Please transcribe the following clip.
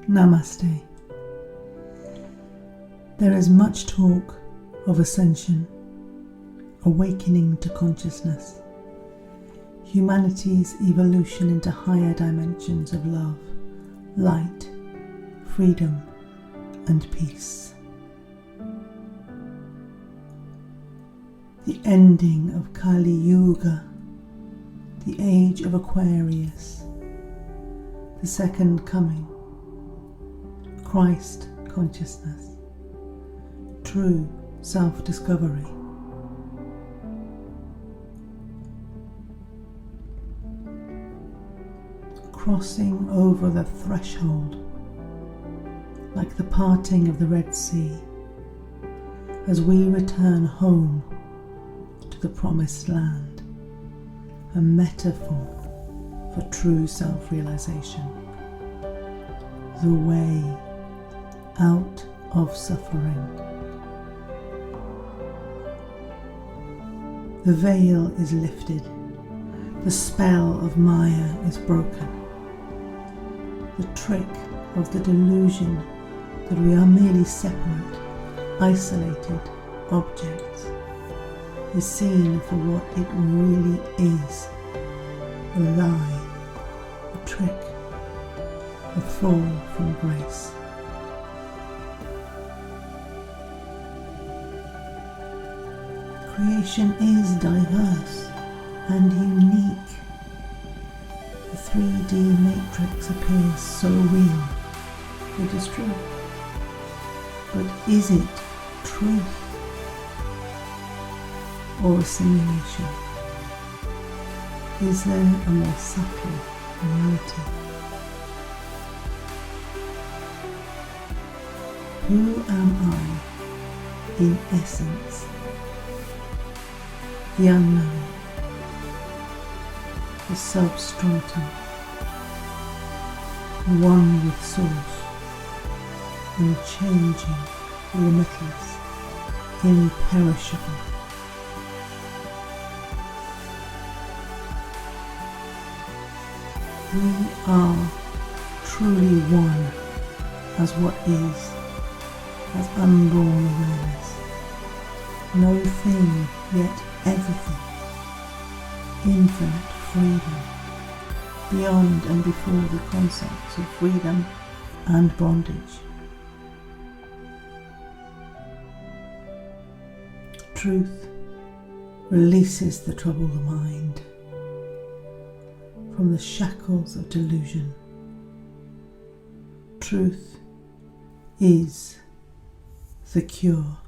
Namaste. There is much talk of ascension, awakening to consciousness, humanity's evolution into higher dimensions of love, light, freedom, and peace. The ending of Kali Yuga, the age of Aquarius, the second coming, Christ consciousness, true self-discovery. Crossing over the threshold, like the parting of the Red Sea, as we return home to the promised land, a metaphor for true self-realization, the way out of suffering. The veil is lifted, the spell of Maya is broken. The trick of the delusion that we are merely separate, isolated objects is seen for what it really is, a lie, a trick, a fall from grace. Creation is diverse and unique. The 3D matrix appears so real. It is true. But is it truth or a simulation? Is there a more subtle reality? Who am I in essence? The unknown, the substratum, one with source, unchanging, limitless, imperishable. We are truly one as what is, as unborn awareness. No thing, yet everything. Infinite freedom, beyond and before the concepts of freedom and bondage. Truth releases the troubled mind from the shackles of delusion. Truth is the cure.